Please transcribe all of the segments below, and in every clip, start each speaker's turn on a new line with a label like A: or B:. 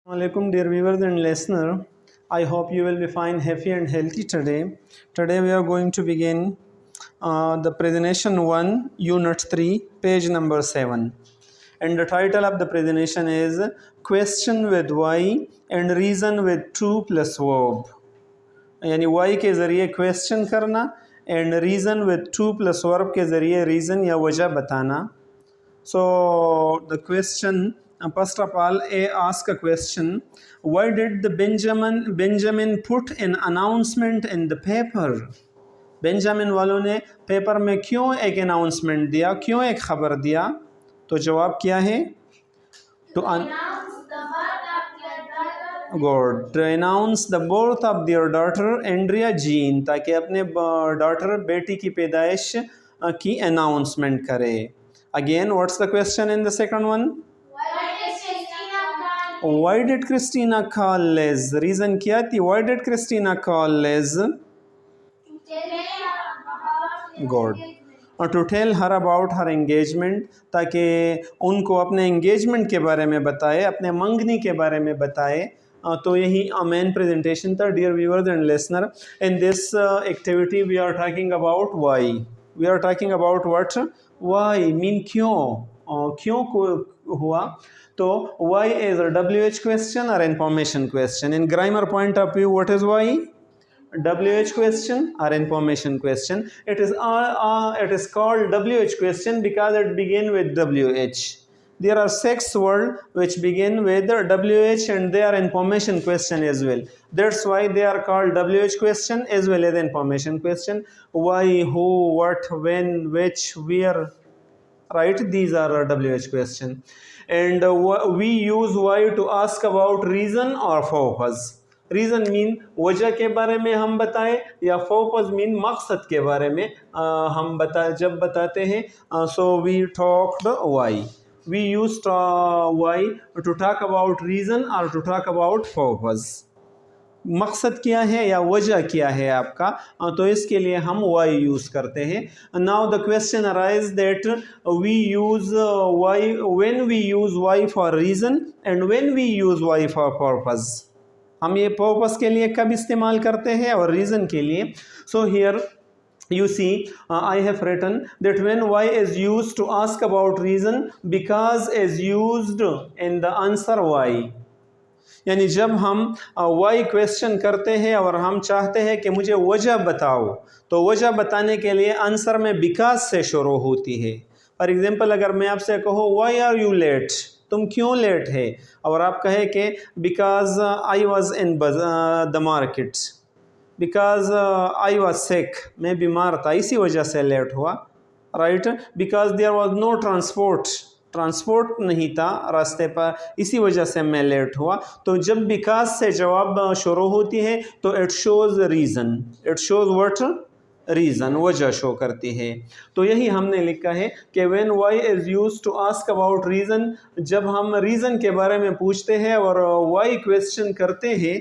A: Assalamualaikum dear viewers and listener. I hope you will be fine, happy and healthy today. Today we are going to begin the presentation 1, unit 3, page number 7. And the title of the presentation is Question with Why and Reason with True plus Verb. यानी Y के ज़रिए question करना and reason with two plus verb के ज़रिए reason या वजह बताना. So the question, first of all, A ask a question. Why did the Benjamin put an announcement in the paper? Benjamin वालों ने पेपर में क्यों एक अनाउंसमेंट दिया, क्यों एक ख़बर दिया? तो जवाब क्या है? To announce the birth of their daughter Andrea Jean, ताकि अपने डॉटर बेटी की पैदाइश की अनाउंसमेंट करे. Again, what's the question in the second one? Why did Christina call Liz? Reason क्या थी? Why did Christina call Liz? Good. To tell her about her engagement, ताकि उनको अपने engagement के बारे में बताए, अपने मंगनी के बारे में बताए. तो यही मेन प्रेजेंटेशन था. Dear viewers and listener, in this activity we are talking about why. We are talking about what? Why mean क्यों, क्यों को हुआ. तो why is a WH question और information question. In grammar point of view what is why? WH question or information question. It is called WH question because it begin with WH. There are 6 words which begin with WH and they are information question as well. That's why they are called WH question as well as information question. Why, who, what, when, which, where, right? These are WH question. And we use why to ask about reason or purpose. Reason mean वजह के बारे में हम बताएं या purpose mean मकसद के बारे में हम जब बताते हैं. So we talked why. We use why to talk about reason और टू टॉक अबाउट पर्पस. मकसद क्या है या वजह क्या है आपका, तो इसके लिए हम वाई यूज़ करते हैं. Now the question arise that we use why when we use why for reason and when we use why for purpose. हम ये पर्पस के लिए कब इस्तेमाल करते हैं और रीज़न के लिए. So here you see I have written that when why is used to ask about reason, because is used in the answer why. यानी जब हम why क्वेश्चन करते हैं और हम चाहते हैं कि मुझे वजह बताओ, तो वजह बताने के लिए आंसर में because से शुरू होती है. फॉर एग्जाम्पल, अगर मैं आपसे कहूँ why are you late, तुम क्यों लेट है, और आप कहे कि because I was in the market, because I was sick, मैं बीमार था इसी वजह से लेट हुआ, right. Because there was no transport नहीं था रास्ते पर, इसी वजह से मैं लेट हुआ. तो जब बिकॉज से जवाब शुरू होती है तो it shows reason, it shows what? Reason, वजह शो करती है. तो यही हमने लिखा है कि when why is use to ask about reason, जब हम रीज़न के बारे में पूछते हैं और वाई क्वेश्चन करते हैं,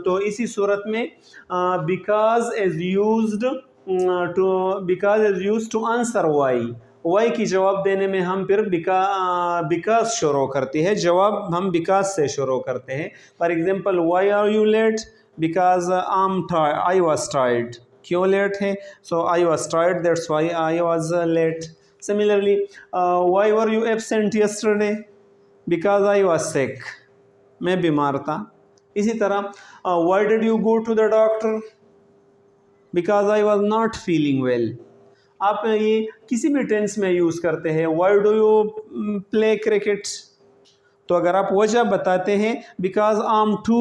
A: तो इसी सूरत में because is used to answer why. Why की जवाब देने में हम फिर बिकॉज शुरू करते हैं, जवाब हम बिकॉज से शुरू करते हैं. For example, why are you late? Because I was tired. क्यों लेट है? So I was tired, that's why I was late. Similarly, why were you absent yesterday? Because I was sick, मैं बीमार था. इसी तरह, why did you go to the doctor? Because I was not feeling well. आप ये किसी भी tense में यूज़ करते हैं. Why do you play cricket? तो अगर आप वजह बताते हैं because I am too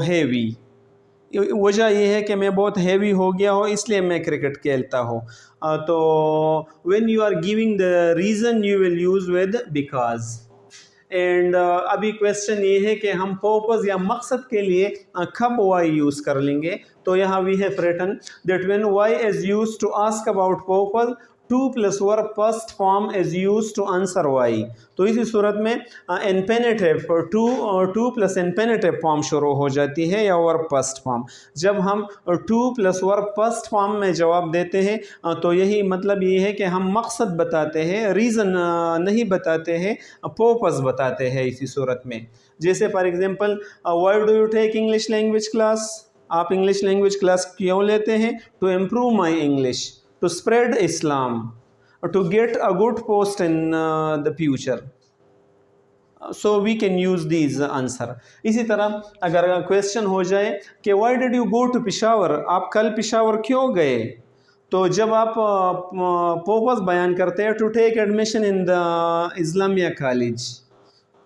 A: heavy, वजह यह है कि मैं बहुत हैवी हो गया हो इसलिए मैं क्रिकेट खेलता हूँ. तो when you are giving the reason you will use with because. And अभी क्वेश्चन ये है कि हम पर्पस या मकसद के लिए कब वाई यूज़ कर लेंगे. तो यहाँ we have written that when why is used to ask about purpose, to plus verb first form is use to answer why. तो इसी सूरत में infinitive to plus infinitive form शुरू हो जाती है या वर्ब फर्स्ट फॉर्म. जब हम to plus verb first form में जवाब देते हैं, तो यही मतलब ये है कि हम मकसद बताते हैं, रीज़न नहीं बताते हैं, पर्पस बताते हैं इसी सूरत में. जैसे for example why do you take English language class, आप इंग्लिश लैंग्वेज क्लास क्यों लेते हैं? To improve my English, to spread Islam, to get a good post in the future. So we can use these answer. इसी तरह अगर question हो जाए कि why did you go to Peshawar, आप कल पेशावर क्यों गए, तो जब आप पर्पस बयान करते हैं to take admission in the Islamia College,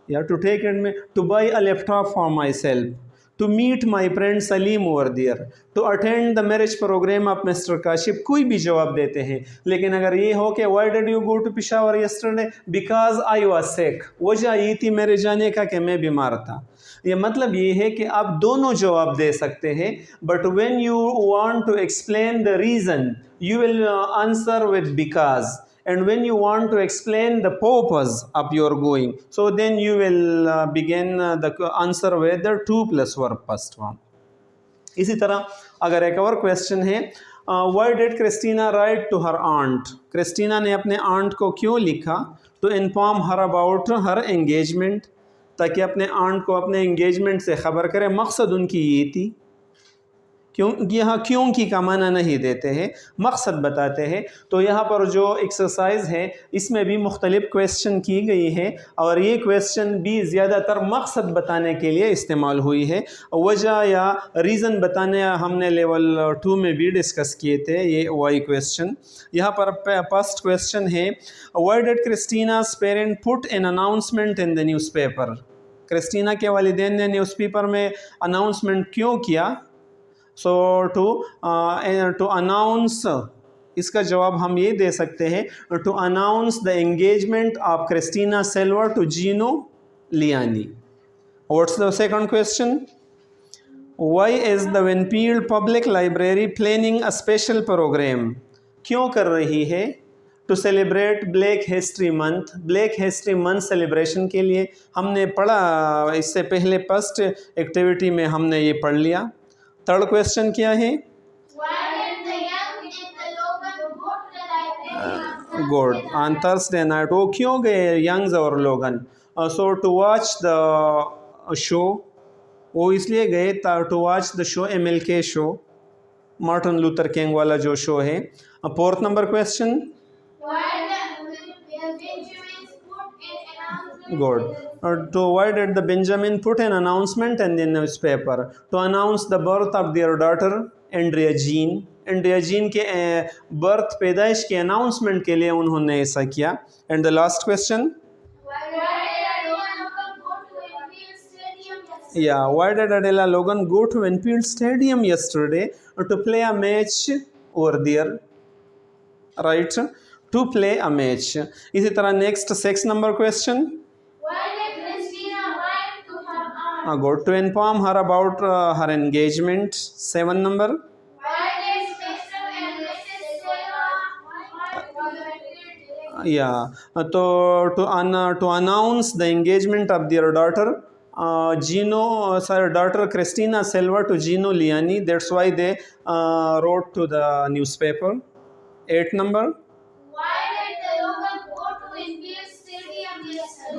A: या to take admission, to buy a laptop for myself, to meet my friend Salim over there, to attend the marriage programme of mister Kashif, कोई भी जवाब देते हैं। लेकिन अगर ये हो कि why did you go to Peshawar yesterday, because I was sick, वजह ये थी मेरे जाने का कि मैं बीमार था। ये मतलब ये है कि आप दोनों जवाब दे सकते हैं, but when you want to explain the reason you will answer with because, and when you want to explain the purpose of your going, so then you will begin the answer with the to plus verb first form. इसी तरह अगर एक और question है why did Christina write to her aunt, Christina ने अपने aunt को क्यों लिखा? to inform her about her engagement, ताकि अपने आंट को अपने एंगेजमेंट से ख़बर करे। मकसद उनकी ये थी, क्यों, यहाँ क्यों की का माना नहीं देते हैं, मकसद बताते हैं। तो यहाँ पर जो एक्सरसाइज है इसमें भी मुख्तलिफ क्वेश्चन की गई है, और ये क्वेश्चन भी ज़्यादातर मकसद बताने के लिए इस्तेमाल हुई है। वजह या रीज़न बताने हमने लेवल 2 में भी डिस्कस किए थे ये वाई क्वेश्चन। यहाँ पर फर्स्ट क्वेश्चन है why did Christina's parent put an announcement in the newspaper, Christina के वालिदैन ने न्यूज़पेपर में अनाउंसमेंट क्यों किया? सो टू अनाउंस, इसका जवाब हम ये दे सकते हैं to announce the engagement of Christina Silva to Gino Leoni. What's the second question? Why is the Winfield Public Library planning a special programme, क्यों कर रही है? To celebrate Black History Month, Black History Month celebration के लिए। हमने पढ़ा इससे पहले फर्स्ट एक्टिविटी में हमने ये पढ़ लिया। थर्ड क्वेश्चन क्या है? गुड, ऑन थर्सडे नाइट, वो क्यों गए यंग्स और Logan? So to watch the show, वो इसलिए गए to watch the show, MLK show, Martin Luther King वाला जो शो है। Fourth number question, good, to why did the Benjamin put an announcement in the newspaper? To announce the birth of their daughter Andrea Jean, Andrea Jean के birth पैदाइश के announcement के लिए उन्होंने ऐसा किया। And the last question, yeah, why did Adela Logan go to Enfield Stadium yesterday to play a match over there? Right, to play a match. इसी तरह next 6 number question, good, to inform her about her engagement. 7 number, yeah, to announce the engagement of their daughter daughter Christina Silva to Gino Liani, that's why they wrote to the newspaper. 8 number,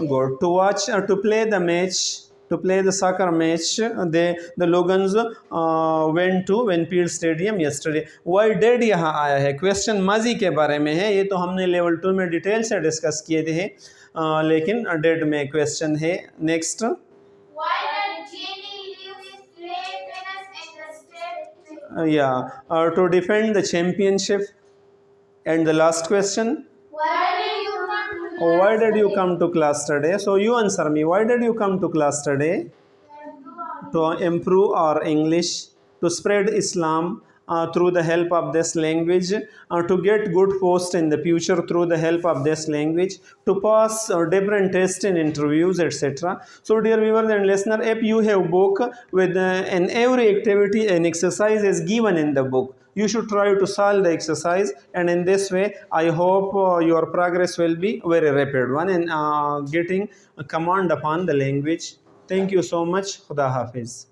A: good, to watch to play the match, to play the soccer match, the Logans went to Winfield Stadium yesterday. Why did यहाँ आया है, question माजी के बारे में है। ये तो हमने लेवल 2 में डिटेल से डिस्कस किए थे, लेकिन डेड में क्वेश्चन है। Next, to defend the championship. And the last question, why did you come to class today? So you answer me, why did you come to class today? To improve our English, to spread Islam through the help of this language, to get good post in the future through the help of this language, to pass different tests and interviews, etc. So dear viewers and listener, if you have book with in every activity an exercise is given in the book, you should try to solve the exercise, and in this way I hope your progress will be very rapid one in getting a command upon the language. Thank you so much. Khuda Hafiz.